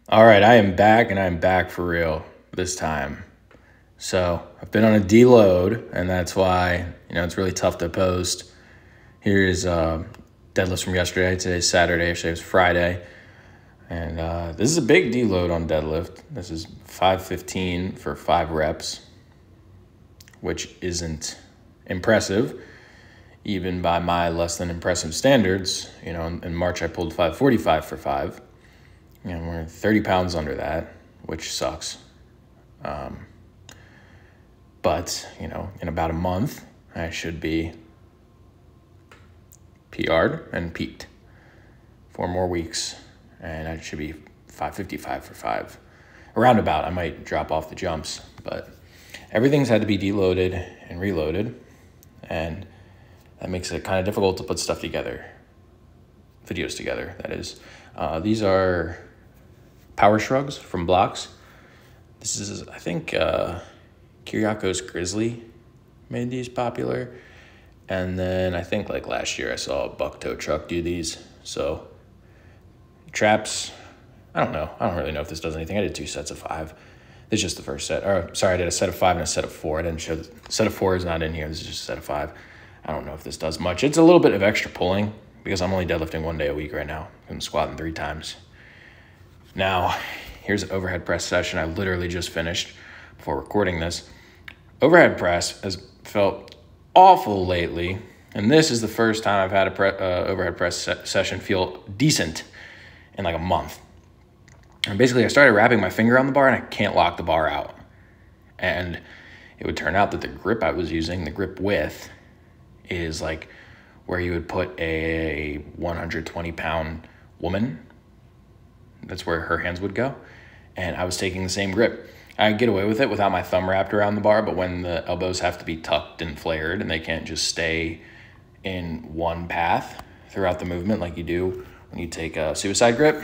All right, I am back, and I'm back for real this time. So I've been on a deload, and that's why it's really tough to post. Here's deadlifts from yesterday. Today's Saturday. Yesterday was Friday, and this is a big deload on deadlift. This is 515 for 5 reps, which isn't impressive, even by my less than impressive standards. In March I pulled 545 for 5. And we're 30 pounds under that, which sucks. But, in about a month, I should be PR'd and peaked. 4 more weeks, and I should be 555 for 5. Around about, I might drop off the jumps, but everything's had to be deloaded and reloaded, and that makes it kind of difficult to put stuff together, videos together, that is. These are power shrugs from Blocks. This is, I think, Kiriakos Grizzly made these popular. And then I think like last year I saw a Buck Tow Truck do these. So traps, I don't know. I don't really know if this does anything. I did 2 sets of 5. This is just the first set. Or sorry, I did a set of 5 and a set of 4. I didn't show the set of 4 is not in here. This is just a set of 5. I don't know if this does much. It's a little bit of extra pulling because I'm only deadlifting 1 day a week right now. I'm squatting 3 times. Now, here's an overhead press session I literally just finished before recording this. Overhead press has felt awful lately, and this is the first time I've had a overhead press session feel decent in like a month. And basically, I started wrapping my finger on the bar, and I can't lock the bar out. And it would turn out that the grip I was using, the grip width, is like where you would put a 120-pound woman. That's where her hands would go. And I was taking the same grip. I get away with it without my thumb wrapped around the bar, but when the elbows have to be tucked and flared and they can't just stay in one path throughout the movement like you do when you take a suicide grip,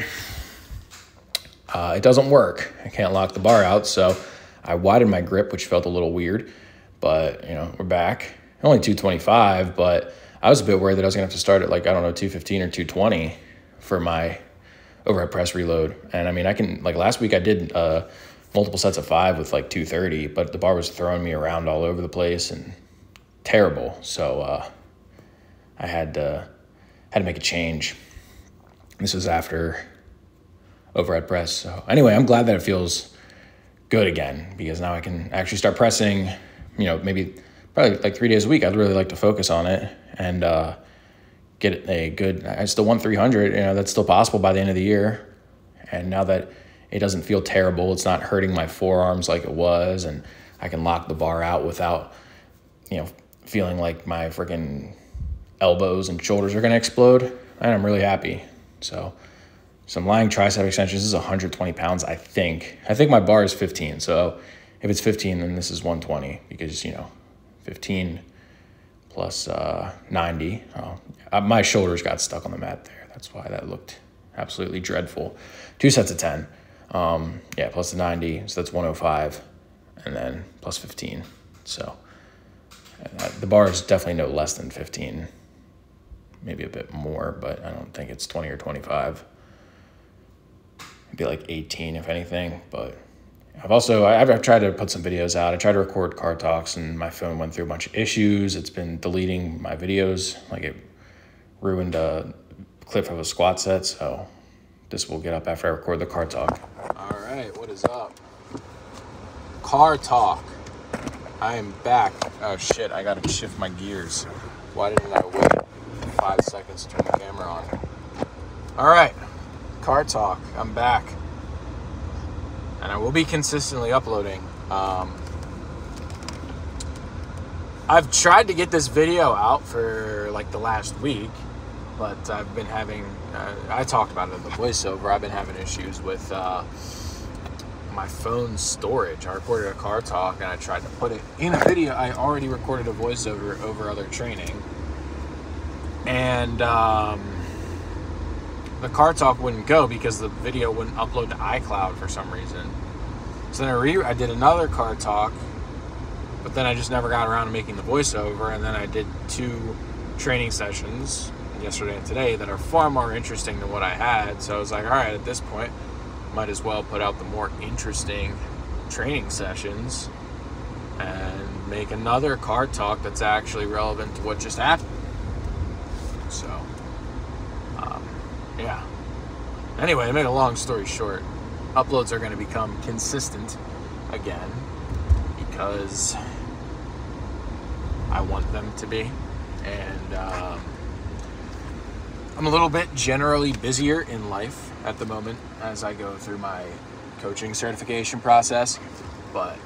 it doesn't work. I can't lock the bar out, so I widened my grip, which felt a little weird, but we're back. Only 225, but I was a bit worried that I was gonna have to start at 215 or 220 for my overhead press reload. And I mean, I can, last week I did multiple sets of 5 with 230, but the bar was throwing me around all over the place and terrible. So I had to make a change. This was after overhead press. So anyway, I'm glad that it feels good again because now I can actually start pressing, maybe probably 3 days a week. I'd really like to focus on it and get a good, I still want 300, that's still possible by the end of the year. And now that it doesn't feel terrible, it's not hurting my forearms like it was, and I can lock the bar out without, feeling like my freaking elbows and shoulders are going to explode. And I'm really happy. So some lying tricep extensions. This is 120 pounds, I think. I think my bar is 15. So if it's 15, then this is 120 because, 15 plus 90. My shoulders got stuck on the mat there. That's why that looked absolutely dreadful. 2 sets of 10. Plus the 90, so that's 105, and then plus 15. So the bar is definitely no less than 15, maybe a bit more, but I don't think it's 20 or 25. It'd be 18 if anything, but I've tried to put some videos out. I tried to record car talks, and my phone went through a bunch of issues. It's been deleting my videos, it ruined a clip of a squat set, so this will get up after I record the car talk. All right, what is up? Car talk. I am back. Oh shit, I gotta shift my gears. Why didn't I wait 5 seconds to turn the camera on? All right, car talk. I'm back. And I will be consistently uploading. I've tried to get this video out for the last week, but I've been having, I talked about it in the voiceover, I've been having issues with my phone storage. I recorded a car talk and I tried to put it in a video. I already recorded a voiceover over other training. And the car talk wouldn't go because the video wouldn't upload to iCloud for some reason. So then I did another car talk, but then I just never got around to making the voiceover. And then I did 2 training sessions yesterday and today that are far more interesting than what I had. So I was like, all right, at this point, might as well put out the more interesting training sessions and make another car talk that's actually relevant to what just happened. So, yeah. Anyway, to make a long story short, uploads are going to become consistent again because I want them to be. And I'm a little bit generally busier in life at the moment as I go through my coaching certification process. But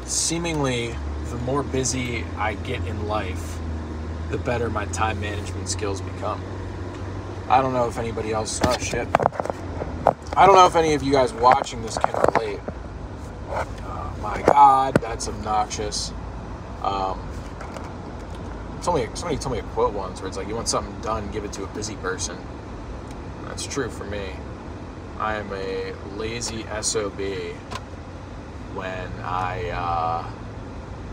seemingly, the more busy I get in life, the better my time management skills become. I don't know if anybody else... Oh, shit. I don't know if any of you guys watching this can relate. Oh, my God, that's obnoxious. Somebody told me a quote once where it's like, you want something done, give it to a busy person. That's true for me. I am a lazy SOB when I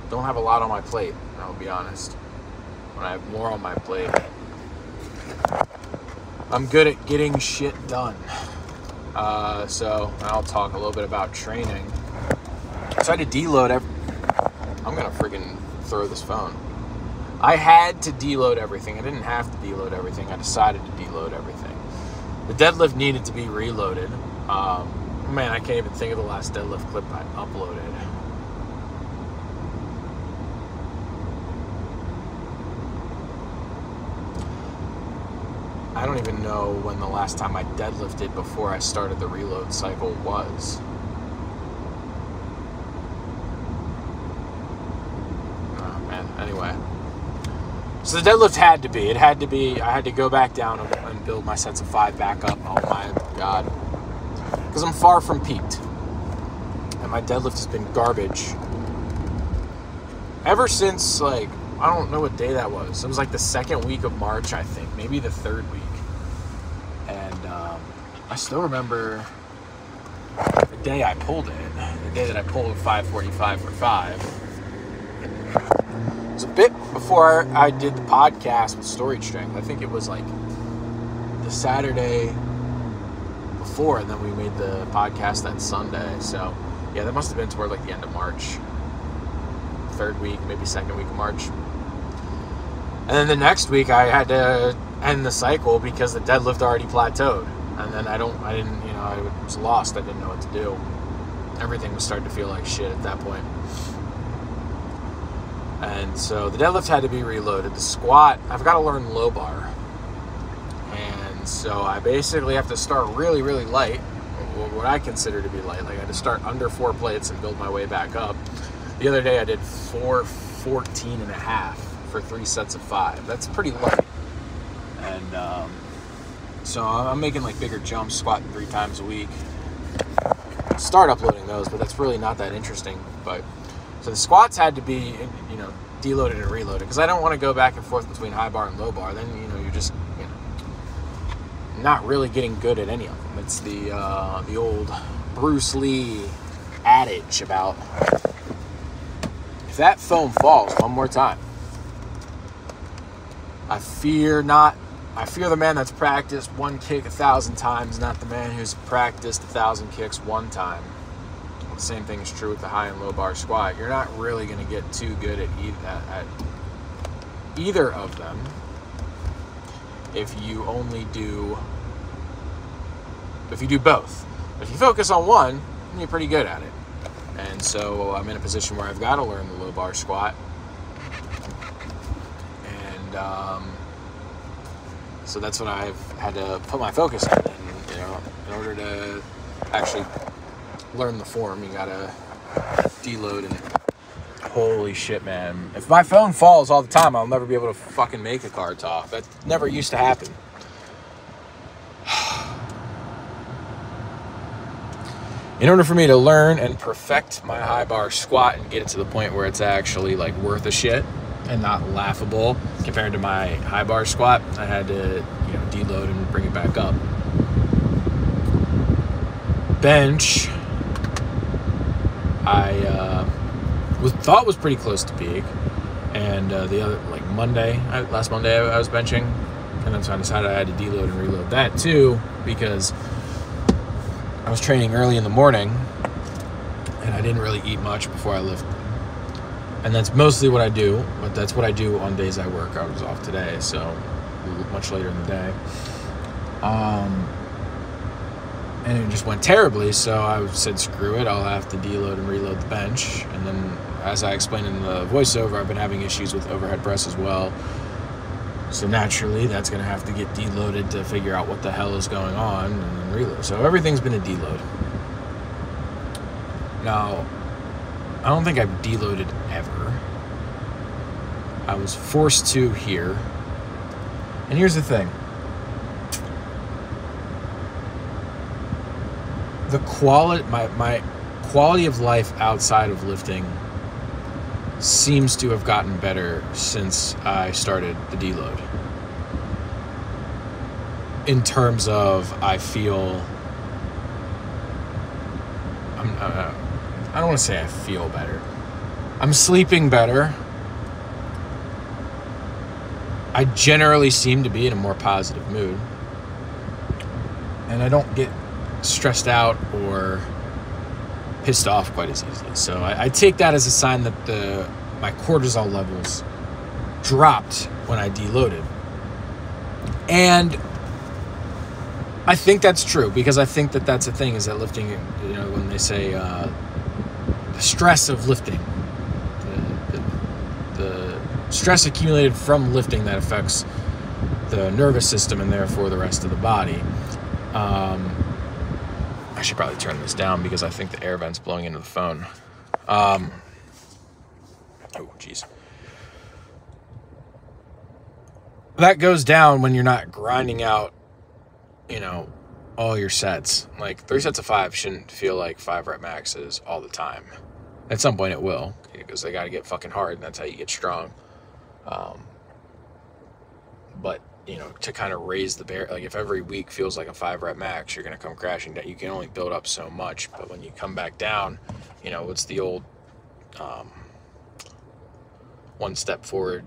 don't have a lot on my plate, I'll be honest. When I have more on my plate, I'm good at getting shit done. So I'll talk a little bit about training. So I had to deload I'm gonna freaking throw this phone. I had to deload everything. I didn't have to deload everything. I decided to deload everything. The deadlift needed to be reloaded. Man, I can't even think of the last deadlift clip I uploaded. I don't even know when the last time I deadlifted before I started the reload cycle was. Oh, man. Anyway. So the deadlift had to be. I had to go back down and build my sets of 5 back up. Oh, my God. Because I'm far from peaked. And my deadlift has been garbage. Ever since, like, I don't know what day that was. It was like the 2nd week of March, I think. Maybe the 3rd week. And I still remember the day I pulled it. The day that I pulled a 545 for 5. It was a bit before I did the podcast with Storage Strength. I think it was like the Saturday before, and then we made the podcast that Sunday. So, yeah, that must have been toward like the end of March. 3rd week, maybe 2nd week of March. And then the next week I had to end the cycle because the deadlift already plateaued. And then I was lost. I didn't know what to do. Everything was starting to feel like shit at that point. And so the deadlift had to be reloaded. The squat, I've got to learn low bar. And so I basically have to start really, really light, what I consider to be light. Like I had to start under 4 plates and build my way back up. The other day I did 414.5 for 3 sets of 5. That's pretty light. And so I'm making like bigger jumps, squatting 3 times a week. Start uploading those, but that's really not that interesting. But so the squats had to be, deloaded and reloaded because I don't want to go back and forth between high bar and low bar. Then you're just not really getting good at any of them. It's the old Bruce Lee adage about if that foam falls one more time, I fear the man that's practiced one kick 1,000 times, not the man who's practiced 1,000 kicks one time. The same thing is true with the high and low bar squat. You're not really going to get too good at either of them if you do both. If you focus on one, then you're pretty good at it. And so I'm in a position where I've got to learn the low bar squat. And so that's what I've had to put my focus on. And, in order to actually learn the form, you gotta deload. And holy shit, man, if my phone falls all the time, I'll never be able to fucking make a car talk. That never used to happen. In order for me to learn and perfect my high bar squat and get it to the point where it's actually like worth a shit and not laughable compared to my high bar squat, I had to deload and bring it back up. Bench, I thought was pretty close to peak, and the other, like last Monday I was benching, and then so I decided I had to deload and reload that too, because I was training early in the morning, and I didn't really eat much before I lifted. And that's mostly what I do, but that's what I do on days I work. I was off today, so much later in the day. And it just went terribly, so I said, screw it, I'll have to deload and reload the bench. And then, as I explained in the voiceover, I've been having issues with overhead press as well. So naturally, that's going to have to get deloaded to figure out what the hell is going on, and then reload. So everything's been a deload. Now, I don't think I've deloaded ever. I was forced to here. And here's the thing. The quality, my quality of life outside of lifting seems to have gotten better since I started the deload. In terms of, I feel, I don't want to say I feel better. I'm sleeping better. I generally seem to be in a more positive mood. And I don't get stressed out or pissed off quite as easily. So I take that as a sign that my cortisol levels dropped when I deloaded. And I think that's true, because I think that that's a thing, is that lifting, you know, when they say the stress of lifting, the stress accumulated from lifting that affects the nervous system and therefore the rest of the body. I should probably turn this down because I think the air vent's blowing into the phone. Oh, geez. That goes down when you're not grinding out, you know, all your sets. Like 3 sets of 5 shouldn't feel like 5 rep maxes all the time. At some point it will, because they got to get fucking hard, and that's how you get strong. But, you know, to kind of raise the bar, like if every week feels like a 5 rep max, you're going to come crashing down. You can only build up so much, but when you come back down, you know, it's the old 1 step forward,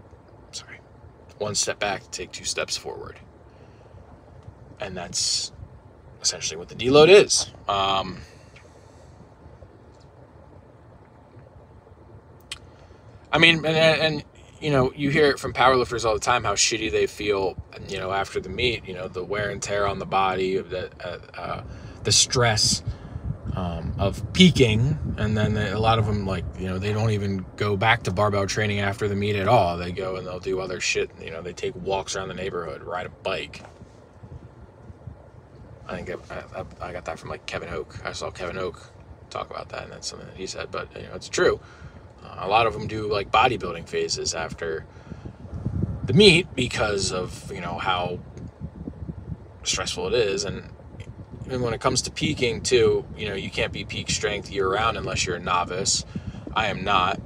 1 step back to take 2 steps forward. And that's essentially what the deload is. I mean, and you know, you hear it from powerlifters all the time how shitty they feel, you know, after the meet. You know, the wear and tear on the body, the stress of peaking, and then a lot of them, like, you know, they don't even go back to barbell training after the meet at all. They go and they'll do other shit. You know, they take walks around the neighborhood, ride a bike. I think I got that from like Kevin Oak. I saw Kevin Oak talk about that, and that's something that he said. But you know, it's true. A lot of them do like bodybuilding phases after the meet because of, you know, how stressful it is. And when it comes to peaking too, you know, you can't be peak strength year round unless you're a novice. I am not,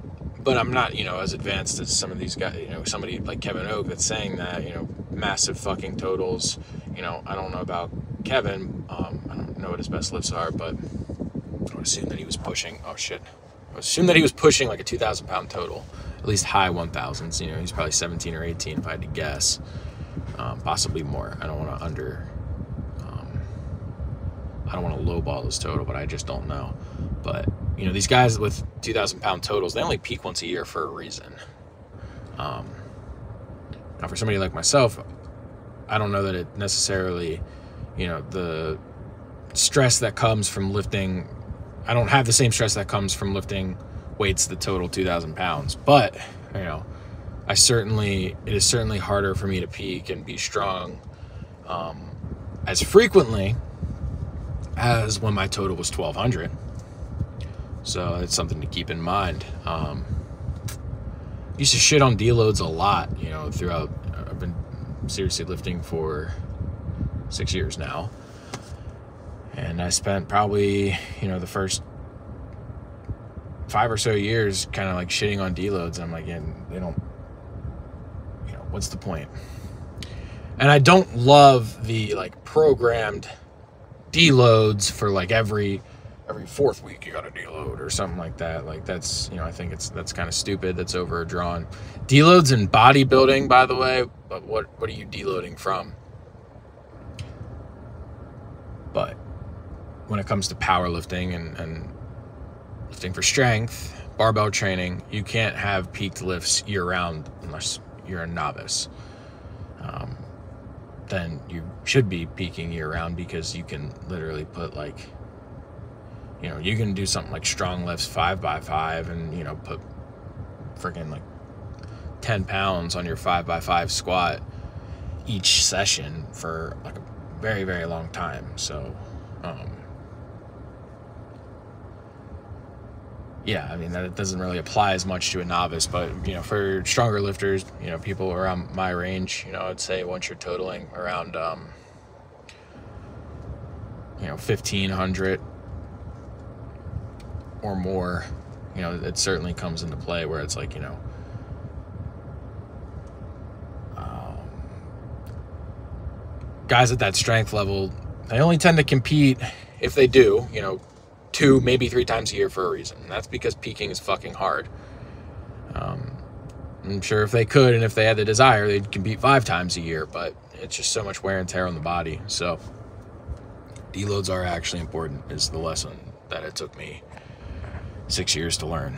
but I'm not, you know, as advanced as some of these guys. You know, somebody like Kevin Oak that's saying that, you know, massive fucking totals. You know, I don't know about Kevin. I don't know what his best lifts are, but I would assume that he was pushing. Oh shit. I would assume that he was pushing like a 2,000 pound total, at least high 1,000s. You know, he's probably 17 or 18 if I had to guess, possibly more. I don't want to I don't want to lowball his total, but I just don't know. But you know, these guys with 2,000 pound totals, they only peak once a year for a reason. Now, for somebody like myself, I don't know that it necessarily, you know, the stress that comes from lifting. I don't have the same stress that comes from lifting weights that total 2,000 pounds, but, you know, it is certainly harder for me to peak and be strong as frequently as when my total was 1,200. So it's something to keep in mind. Used to shit on deloads a lot, you know, throughout. I've been seriously lifting for 6 years now. And I spent probably, you know, the first 5 or so years kind of like shitting on deloads. I'm like, yeah, they don't, you know, what's the point? And I don't love the like programmed deloads for like every 4th week you got to deload or something like that. Like that's, you know, I think that's kind of stupid. That's overdrawn. Deloads in bodybuilding, by the way, but what are you deloading from? But when it comes to powerlifting and lifting for strength, barbell training, you can't have peaked lifts year-round unless you're a novice. Then you should be peaking year-round, because you can literally put, like, you know, you can do something like strong lifts 5x5 and, you know, put freaking like 10 pounds on your 5x5 squat each session for like a very, very long time. So, yeah, I mean, that doesn't really apply as much to a novice, but, you know, for stronger lifters, you know, people around my range, you know, I'd say once you're totaling around, you know, 1,500 or more, you know, it certainly comes into play where it's like, you know, guys at that strength level, they only tend to compete, if they do, you know, 2, maybe 3 times a year for a reason. And that's because peaking is fucking hard. I'm sure if they could and if they had the desire, they'd compete 5 times a year, but it's just so much wear and tear on the body. So deloads are actually important, is the lesson that it took me 6 years to learn.